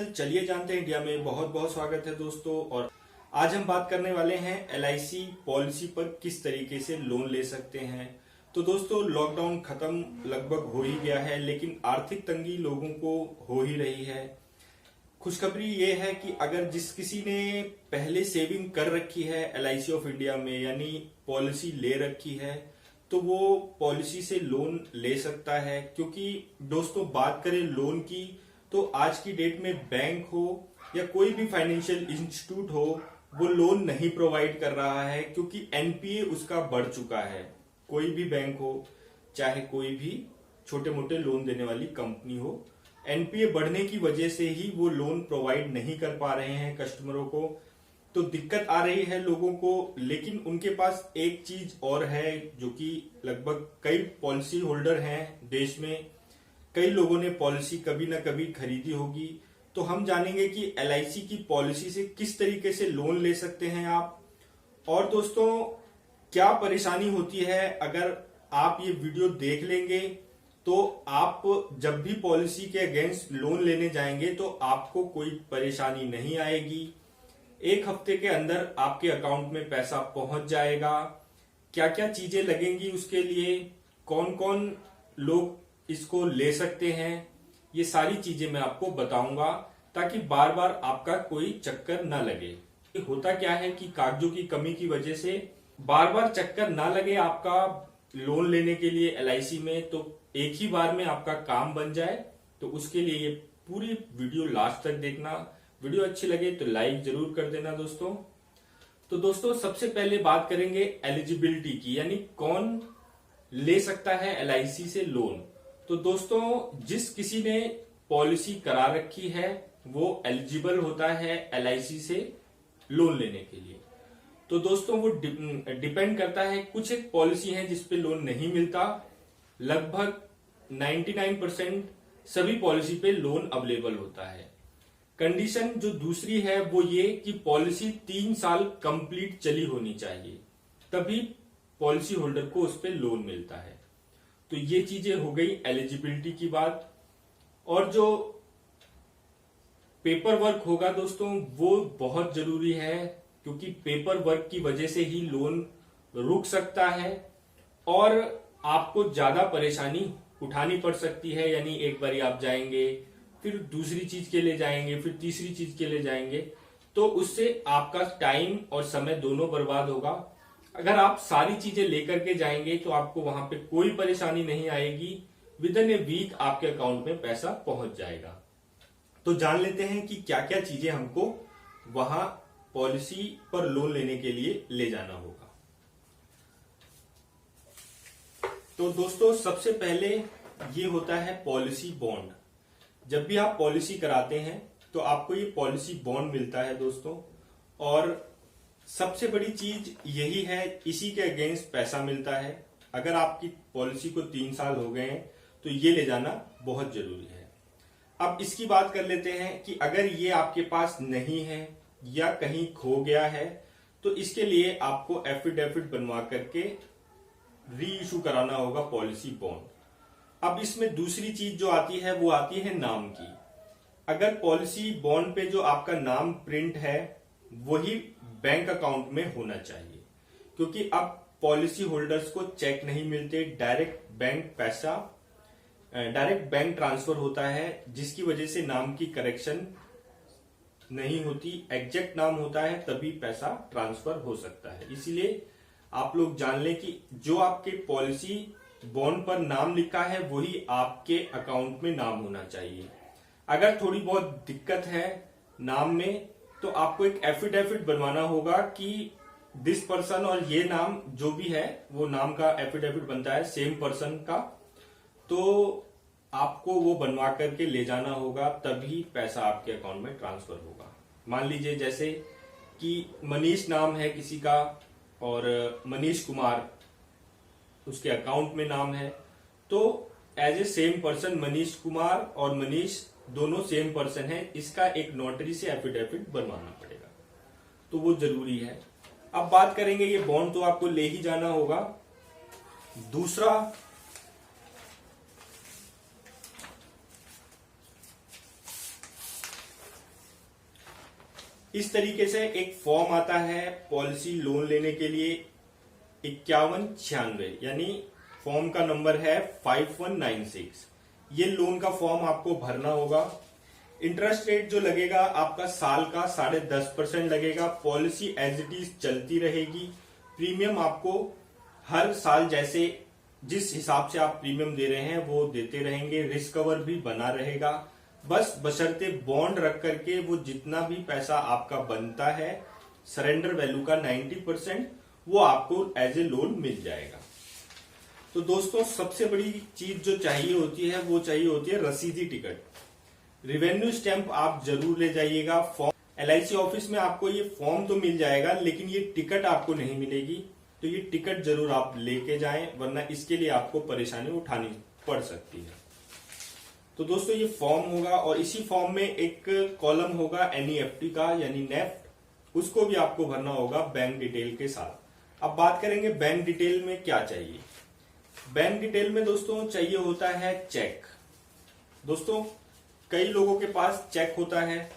Channel चलिए जानते हैं इंडिया में बहुत बहुत स्वागत है दोस्तों। और आज हम बात करने वाले हैं LIC पॉलिसी पर किस तरीके से लोन ले सकते हैं। तो दोस्तों लॉकडाउन खत्म लगभग हो ही गया है, लेकिन आर्थिक तंगी लोगों को हो ही रही है। खुशखबरी ये है कि अगर जिस किसी ने पहले सेविंग कर रखी है LIC ऑफ इंडिया में, यानी पॉलिसी ले रखी है, तो वो पॉलिसी से लोन ले सकता है। क्योंकि दोस्तों बात करें लोन की, तो आज की डेट में बैंक हो या कोई भी फाइनेंशियल इंस्टीट्यूट हो, वो लोन नहीं प्रोवाइड कर रहा है, क्योंकि NPA उसका बढ़ चुका है। कोई भी बैंक हो, चाहे कोई भी छोटे मोटे लोन देने वाली कंपनी हो, NPA बढ़ने की वजह से ही वो लोन प्रोवाइड नहीं कर पा रहे हैं कस्टमरों को। तो दिक्कत आ रही है लोगों को। लेकिन उनके पास एक चीज और है, जो कि लगभग कई पॉलिसी होल्डर हैं देश में, कई लोगों ने पॉलिसी कभी ना कभी खरीदी होगी। तो हम जानेंगे कि LIC की पॉलिसी से किस तरीके से लोन ले सकते हैं आप, और दोस्तों क्या परेशानी होती है। अगर आप ये वीडियो देख लेंगे तो आप जब भी पॉलिसी के अगेंस्ट लोन लेने जाएंगे तो आपको कोई परेशानी नहीं आएगी। एक हफ्ते के अंदर आपके अकाउंट में पैसा पहुंच जाएगा। क्या क्या चीजें लगेंगी उसके लिए, कौन कौन लोग इसको ले सकते हैं, ये सारी चीजें मैं आपको बताऊंगा, ताकि बार बार आपका कोई चक्कर ना लगे। होता क्या है कि कागजों की कमी की वजह से बार बार चक्कर ना लगे आपका लोन लेने के लिए LIC में, तो एक ही बार में आपका काम बन जाए। तो उसके लिए ये पूरी वीडियो लास्ट तक देखना। वीडियो अच्छी लगे तो लाइक जरूर कर देना दोस्तों। तो दोस्तों सबसे पहले बात करेंगे एलिजिबिलिटी की, यानी कौन ले सकता है LIC से लोन। तो दोस्तों जिस किसी ने पॉलिसी करा रखी है वो एलिजिबल होता है LIC से लोन लेने के लिए। तो दोस्तों वो डिपेंड करता है, कुछ एक पॉलिसी है जिसपे लोन नहीं मिलता। लगभग 99% सभी पॉलिसी पे लोन अवेलेबल होता है। कंडीशन जो दूसरी है वो ये कि पॉलिसी 3 साल कंप्लीट चली होनी चाहिए, तभी पॉलिसी होल्डर को उस पर लोन मिलता है। तो ये चीजें हो गई एलिजिबिलिटी की बात। और जो पेपर वर्क होगा दोस्तों वो बहुत जरूरी है, क्योंकि पेपर वर्क की वजह से ही लोन रुक सकता है और आपको ज्यादा परेशानी उठानी पड़ सकती है। यानी एक बारी आप जाएंगे, फिर दूसरी चीज के लिए जाएंगे, फिर तीसरी चीज के लिए जाएंगे, तो उससे आपका टाइम और समय दोनों बर्बाद होगा। अगर आप सारी चीजें लेकर के जाएंगे तो आपको वहां पे कोई परेशानी नहीं आएगी। विद इन ए वीक आपके अकाउंट में पैसा पहुंच जाएगा। तो जान लेते हैं कि क्या क्या चीजें हमको वहां पॉलिसी पर लोन लेने के लिए ले जाना होगा। तो दोस्तों सबसे पहले ये होता है पॉलिसी बॉन्ड। जब भी आप पॉलिसी कराते हैं तो आपको ये पॉलिसी बॉन्ड मिलता है दोस्तों। और सबसे बड़ी चीज यही है, इसी के अगेंस्ट पैसा मिलता है। अगर आपकी पॉलिसी को 3 साल हो गए हैं तो ये ले जाना बहुत जरूरी है। अब इसकी बात कर लेते हैं कि अगर ये आपके पास नहीं है या कहीं खो गया है, तो इसके लिए आपको एफिडेविट बनवा करके री इशू कराना होगा पॉलिसी बॉन्ड। अब इसमें दूसरी चीज जो आती है वो आती है नाम की। अगर पॉलिसी बॉन्ड पे जो आपका नाम प्रिंट है वही बैंक अकाउंट में होना चाहिए, क्योंकि अब पॉलिसी होल्डर्स को चेक नहीं मिलते, डायरेक्ट बैंक ट्रांसफर होता है, जिसकी वजह से नाम की करेक्शन नहीं होती। एग्जैक्ट नाम होता है तभी पैसा ट्रांसफर हो सकता है। इसीलिए आप लोग जान लें कि जो आपके पॉलिसी बॉन्ड पर नाम लिखा है वही आपके अकाउंट में नाम होना चाहिए। अगर थोड़ी बहुत दिक्कत है नाम में, तो आपको एक एफिडेविट बनवाना होगा कि दिस पर्सन, और ये नाम जो भी है वो नाम का एफिडेविट बनता है सेम पर्सन का। तो आपको वो बनवा करके ले जाना होगा, तभी पैसा आपके अकाउंट में ट्रांसफर होगा। मान लीजिए जैसे कि मनीष नाम है किसी का और मनीष कुमार उसके अकाउंट में नाम है, तो as a same person Manish Kumar और मनीष दोनों सेम पर्सन है, इसका एक नोटरी से एफिडेविट बनवाना पड़ेगा। तो वो जरूरी है। अब बात करेंगे, ये बॉन्ड तो आपको ले ही जाना होगा। दूसरा इस तरीके से एक फॉर्म आता है पॉलिसी लोन लेने के लिए 5196, यानी फॉर्म का नंबर है 5196। ये लोन का फॉर्म आपको भरना होगा। इंटरेस्ट रेट जो लगेगा आपका साल का 10.5% लगेगा। पॉलिसी एज इट इज चलती रहेगी। प्रीमियम आपको हर साल जैसे जिस हिसाब से आप प्रीमियम दे रहे हैं वो देते रहेंगे। रिस्क कवर भी बना रहेगा। बस बशर्ते बॉन्ड रख करके वो जितना भी पैसा आपका बनता है सरेंडर वैल्यू का 90% वो आपको एज ए लोन मिल जाएगा। तो दोस्तों सबसे बड़ी चीज जो चाहिए होती है वो चाहिए होती है रसीदी टिकट। रेवेन्यू स्टैंप आप जरूर ले जाइएगा। फॉर्म LIC ऑफिस में आपको ये फॉर्म तो मिल जाएगा लेकिन ये टिकट आपको नहीं मिलेगी। तो ये टिकट जरूर आप लेके जाएं, वरना इसके लिए आपको परेशानी उठानी पड़ सकती है। तो दोस्तों ये फॉर्म होगा और इसी फॉर्म में एक कॉलम होगा NEFT का यानी नेफ्ट, उसको भी आपको भरना होगा बैंक डिटेल के साथ। अब बात करेंगे बैंक डिटेल में क्या चाहिए। बैंक डिटेल में दोस्तों चाहिए होता है चेक। दोस्तों कई लोगों के पास चेक होता है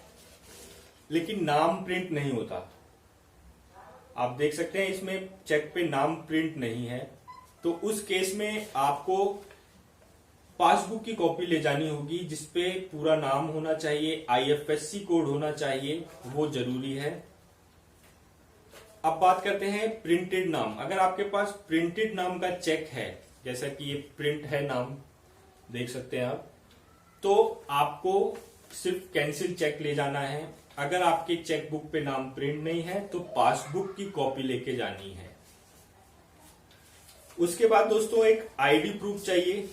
लेकिन नाम प्रिंट नहीं होता। आप देख सकते हैं इसमें चेक पे नाम प्रिंट नहीं है। तो उस केस में आपको पासबुक की कॉपी ले जानी होगी जिसपे पूरा नाम होना चाहिए, IFSC कोड होना चाहिए, वो जरूरी है। अब बात करते हैं प्रिंटेड नाम। अगर आपके पास प्रिंटेड नाम का चेक है, जैसा कि ये प्रिंट है नाम देख सकते हैं आप, तो आपको सिर्फ कैंसिल चेक ले जाना है। अगर आपके चेक बुक पे नाम प्रिंट नहीं है तो पासबुक की कॉपी लेके जानी है। उसके बाद दोस्तों एक ID प्रूफ चाहिए।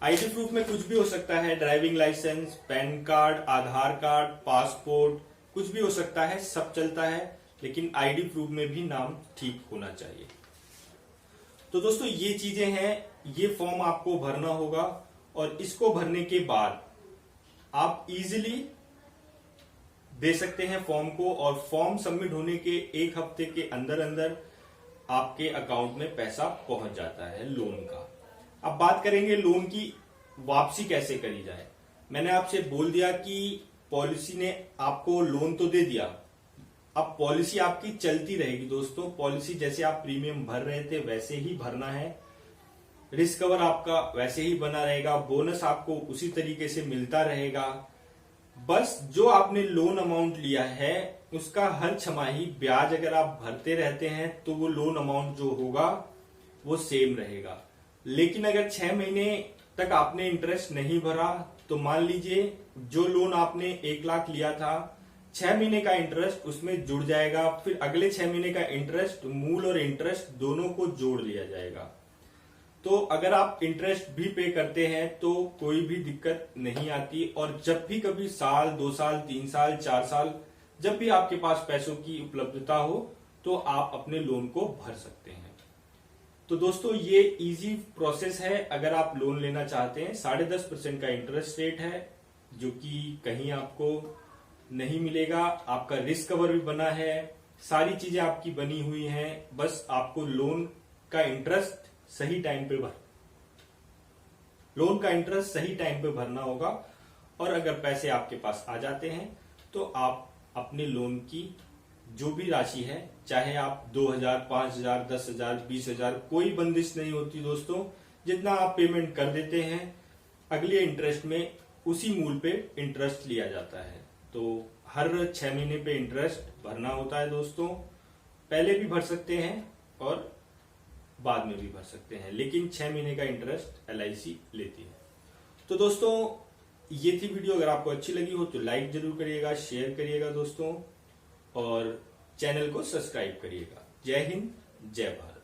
ID प्रूफ में कुछ भी हो सकता है, ड्राइविंग लाइसेंस, पैन कार्ड, आधार कार्ड, पासपोर्ट, कुछ भी हो सकता है, सब चलता है, लेकिन ID प्रूफ में भी नाम ठीक होना चाहिए। तो दोस्तों ये चीजें हैं, ये फॉर्म आपको भरना होगा और इसको भरने के बाद आप इजीली दे सकते हैं फॉर्म को, और फॉर्म सबमिट होने के 1 हफ्ते के अंदर अंदर आपके अकाउंट में पैसा पहुंच जाता है लोन का। अब बात करेंगे लोन की वापसी कैसे करी जाए। मैंने आपसे बोल दिया कि पॉलिसी ने आपको लोन तो दे दिया, अब पॉलिसी आपकी चलती रहेगी। दोस्तों पॉलिसी जैसे आप प्रीमियम भर रहे थे वैसे ही भरना है। रिस्क कवर आपका वैसे ही बना रहेगा। बोनस आपको उसी तरीके से मिलता रहेगा। बस जो आपने लोन अमाउंट लिया है उसका हर छमाही ब्याज अगर आप भरते रहते हैं तो वो लोन अमाउंट जो होगा वो सेम रहेगा। लेकिन अगर 6 महीने तक आपने इंटरेस्ट नहीं भरा तो मान लीजिए जो लोन आपने 1 लाख लिया था, 6 महीने का इंटरेस्ट उसमें जुड़ जाएगा। फिर अगले 6 महीने का इंटरेस्ट, मूल और इंटरेस्ट दोनों को जोड़ लिया जाएगा। तो अगर आप इंटरेस्ट भी पे करते हैं तो कोई भी दिक्कत नहीं आती। और जब भी कभी साल, 2 साल, 3 साल, 4 साल, जब भी आपके पास पैसों की उपलब्धता हो तो आप अपने लोन को भर सकते हैं। तो दोस्तों ये इजी प्रोसेस है अगर आप लोन लेना चाहते हैं। 10.5% का इंटरेस्ट रेट है जो कि कहीं आपको नहीं मिलेगा। आपका रिस्क कवर भी बना है, सारी चीजें आपकी बनी हुई हैं। बस आपको लोन का इंटरेस्ट सही टाइम पे भरना होगा। और अगर पैसे आपके पास आ जाते हैं तो आप अपने लोन की जो भी राशि है, चाहे आप 2000, 5000, 10,000, 20,000, कोई बंदिश नहीं होती दोस्तों। जितना आप पेमेंट कर देते हैं अगले इंटरेस्ट में उसी मूल पे इंटरेस्ट लिया जाता है। तो हर 6 महीने पे इंटरेस्ट भरना होता है दोस्तों। पहले भी भर सकते हैं और बाद में भी भर सकते हैं, लेकिन 6 महीने का इंटरेस्ट LIC लेती है। तो दोस्तों ये थी वीडियो। अगर आपको अच्छी लगी हो तो लाइक जरूर करिएगा, शेयर करिएगा दोस्तों, और चैनल को सब्सक्राइब करिएगा। जय हिंद, जय भारत।